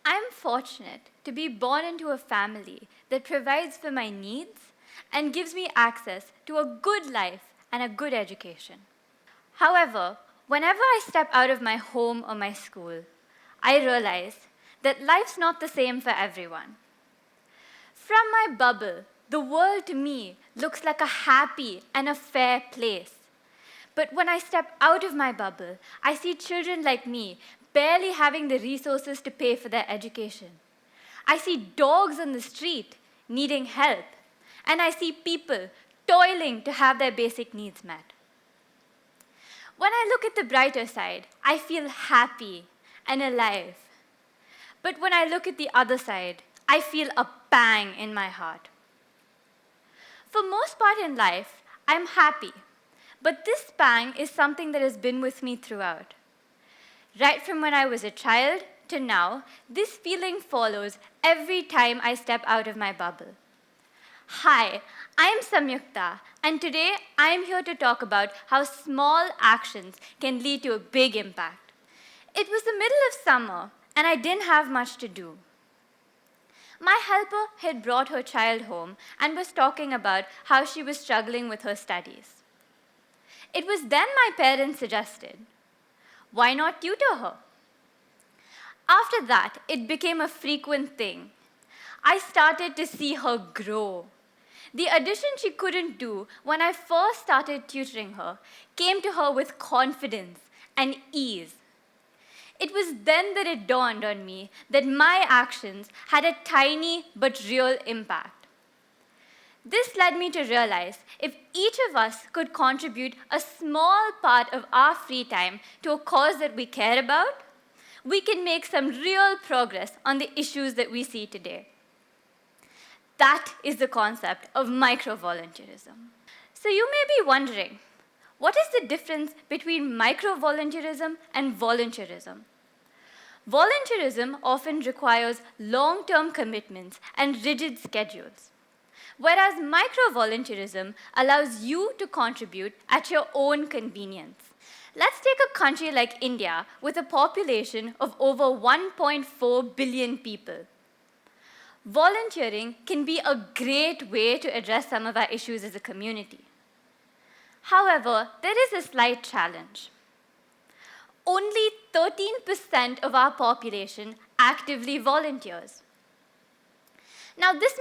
I'm fortunate to be born into a family that provides for my needs and gives me access to a good life and a good education. However, whenever I step out of my home or my school, I realize that life's not the same for everyone. From my bubble, the world to me looks like a happy and a fair place. But when I step out of my bubble, I see children like me barely having the resources to pay for their education. I see dogs on the street needing help, and I see people toiling to have their basic needs met. When I look at the brighter side, I feel happy and alive. But when I look at the other side, I feel a pang in my heart. For most part in life, I'm happy. But this pang is something that has been with me throughout. Right from when I was a child to now, this feeling follows every time I step out of my bubble. Hi, I'm Samyuktha, and today I'm here to talk about how small actions can lead to a big impact. It was the middle of summer, and I didn't have much to do. My helper had brought her child home and was talking about how she was struggling with her studies. It was then my parents suggested, why not tutor her? After that, it became a frequent thing. I started to see her grow. The addition she couldn't do when I first started tutoring her came to her with confidence and ease. It was then that it dawned on me that my actions had a tiny but real impact. This led me to realize if each of us could contribute a small part of our free time to a cause that we care about, we can make some real progress on the issues that we see today. That is the concept of micro-volunteerism. So you may be wondering, what is the difference between micro-volunteerism and volunteerism? Volunteerism often requires long-term commitments and rigid schedules, whereas micro-volunteerism allows you to contribute at your own convenience. Let's take a country like India with a population of over 1.4 billion people. Volunteering can be a great way to address some of our issues as a community. However, there is a slight challenge. Only 13% of our population actively volunteers. Now, this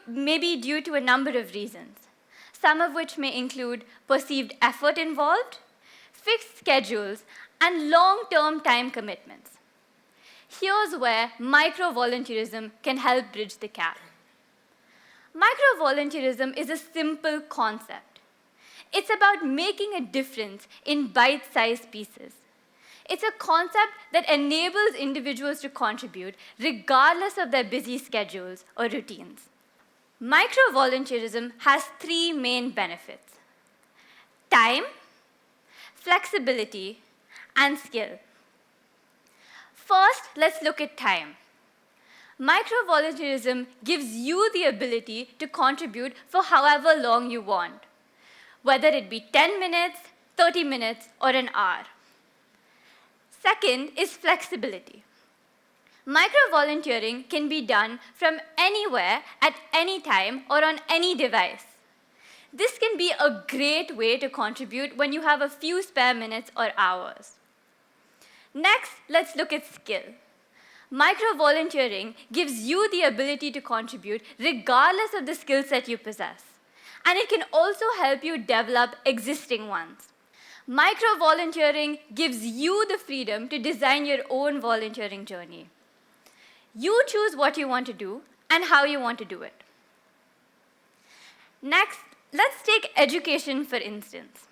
may be due to a number of reasons, some of which may include perceived effort involved, fixed schedules, and long-term time commitments. Here's where micro-volunteerism can help bridge the gap. Micro-volunteerism is a simple concept. It's about making a difference in bite-sized pieces. It's a concept that enables individuals to contribute regardless of their busy schedules or routines. Micro-volunteerism has three main benefits: time, flexibility, and skill. First, let's look at time. Micro-volunteerism gives you the ability to contribute for however long you want, whether it be 10 minutes, 30 minutes, or an hour. Second is flexibility. Micro-volunteering can be done from anywhere, at any time, or on any device. This can be a great way to contribute when you have a few spare minutes or hours. Next, let's look at skill. Micro-volunteering gives you the ability to contribute regardless of the skill set you possess, and it can also help you develop existing ones. Micro-volunteering gives you the freedom to design your own volunteering journey. You choose what you want to do and how you want to do it. Next, let's take education for instance.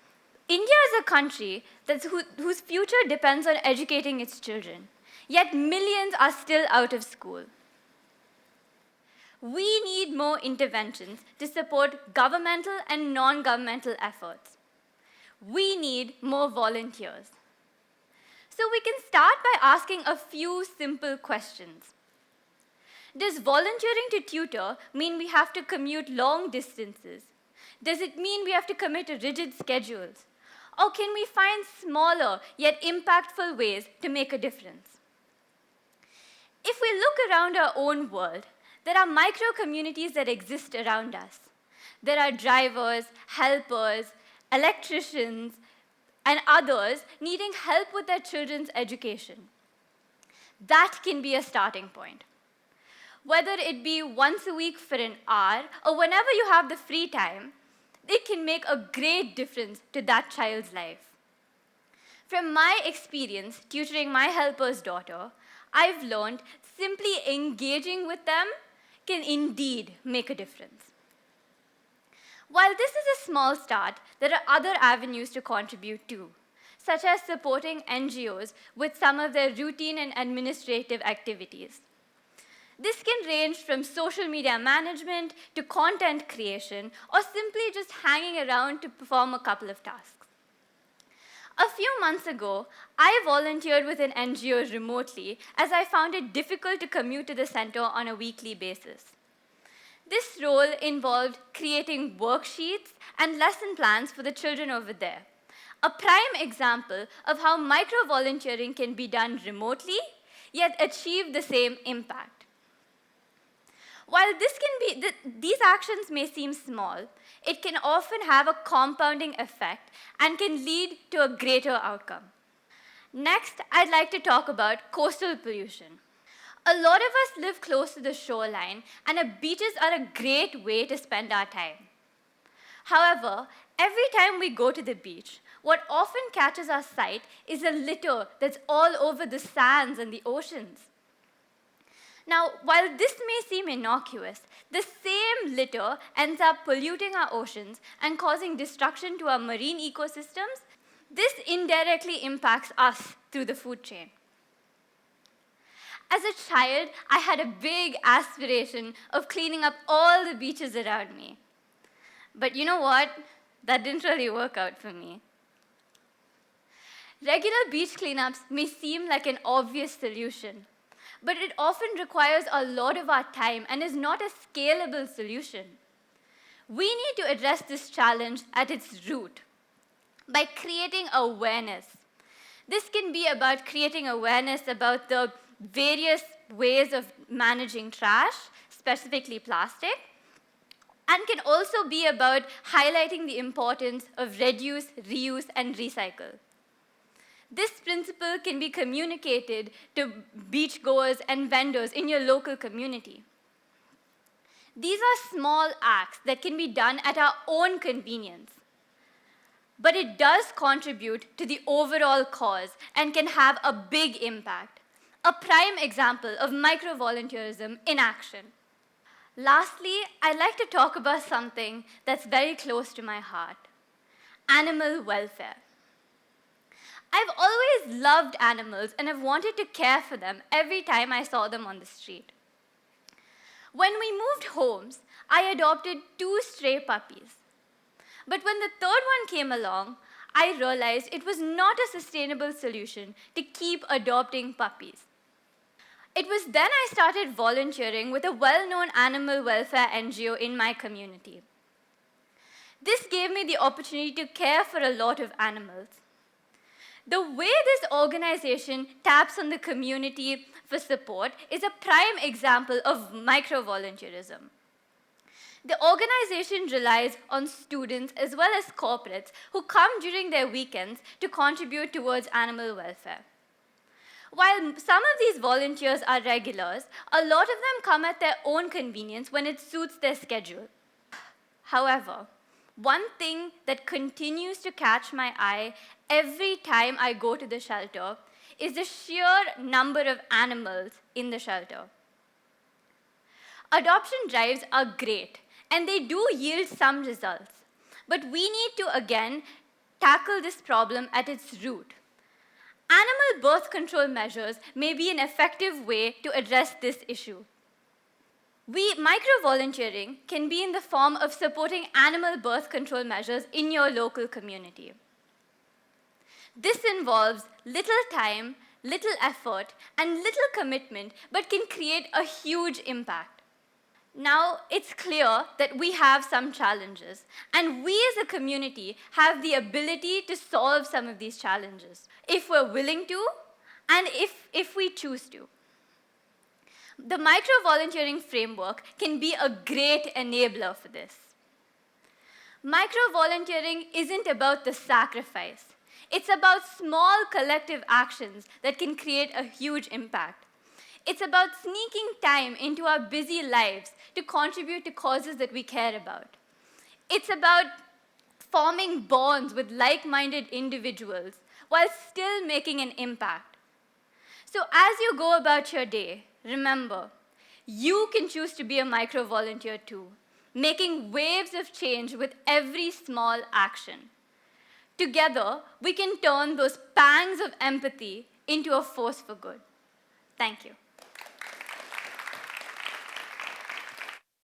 India is a country whose future depends on educating its children, yet millions are still out of school. We need more interventions to support governmental and non-governmental efforts. We need more volunteers. So we can start by asking a few simple questions. Does volunteering to tutor mean we have to commute long distances? Does it mean we have to commit to rigid schedules? Or can we find smaller yet impactful ways to make a difference? If we look around our own world, there are micro-communities that exist around us. There are drivers, helpers, electricians, and others needing help with their children's education. That can be a starting point. Whether it be once a week for an hour or whenever you have the free time, it can make a great difference to that child's life. From my experience tutoring my helper's daughter, I've learned simply engaging with them can indeed make a difference. While this is a small start, there are other avenues to contribute to, such as supporting NGOs with some of their routine and administrative activities. This can range from social media management to content creation, or simply just hanging around to perform a couple of tasks. A few months ago, I volunteered with an NGO remotely as I found it difficult to commute to the center on a weekly basis. This role involved creating worksheets and lesson plans for the children over there. A prime example of how micro-volunteering can be done remotely, yet achieve the same impact. While these actions may seem small, it can often have a compounding effect and can lead to a greater outcome. Next, I'd like to talk about coastal pollution. A lot of us live close to the shoreline, and beaches are a great way to spend our time. However, every time we go to the beach, what often catches our sight is a litter that's all over the sands and the oceans. Now, while this may seem innocuous, the same litter ends up polluting our oceans and causing destruction to our marine ecosystems. This indirectly impacts us through the food chain. As a child, I had a big aspiration of cleaning up all the beaches around me. But you know what? That didn't really work out for me. Regular beach cleanups may seem like an obvious solution, but it often requires a lot of our time and is not a scalable solution. We need to address this challenge at its root by creating awareness. This can be about creating awareness about the various ways of managing trash, specifically plastic, and can also be about highlighting the importance of reduce, reuse, and recycle. This principle can be communicated to beachgoers and vendors in your local community. These are small acts that can be done at our own convenience, but it does contribute to the overall cause and can have a big impact. A prime example of micro-volunteerism in action. Lastly, I'd like to talk about something that's very close to my heart: animal welfare. I've always loved animals and have wanted to care for them every time I saw them on the street. When we moved homes, I adopted 2 stray puppies. But when the third one came along, I realized it was not a sustainable solution to keep adopting puppies. It was then I started volunteering with a well-known animal welfare NGO in my community. This gave me the opportunity to care for a lot of animals. The way this organization taps on the community for support is a prime example of micro-volunteerism. The organization relies on students as well as corporates who come during their weekends to contribute towards animal welfare. While some of these volunteers are regulars, a lot of them come at their own convenience when it suits their schedule. However, one thing that continues to catch my eye every time I go to the shelter is the sheer number of animals in the shelter. Adoption drives are great, and they do yield some results. But we need to, again, tackle this problem at its root. Animal birth control measures may be an effective way to address this issue. Micro-volunteering can be in the form of supporting animal birth control measures in your local community. This involves little time, little effort, and little commitment, but can create a huge impact. Now, it's clear that we have some challenges, and we as a community have the ability to solve some of these challenges, if we're willing to, and if we choose to. The micro-volunteering framework can be a great enabler for this. Micro-volunteering isn't about the sacrifice. It's about small collective actions that can create a huge impact. It's about sneaking time into our busy lives to contribute to causes that we care about. It's about forming bonds with like-minded individuals while still making an impact. So as you go about your day, remember, you can choose to be a micro-volunteer too, making waves of change with every small action. Together, we can turn those pangs of empathy into a force for good. Thank you.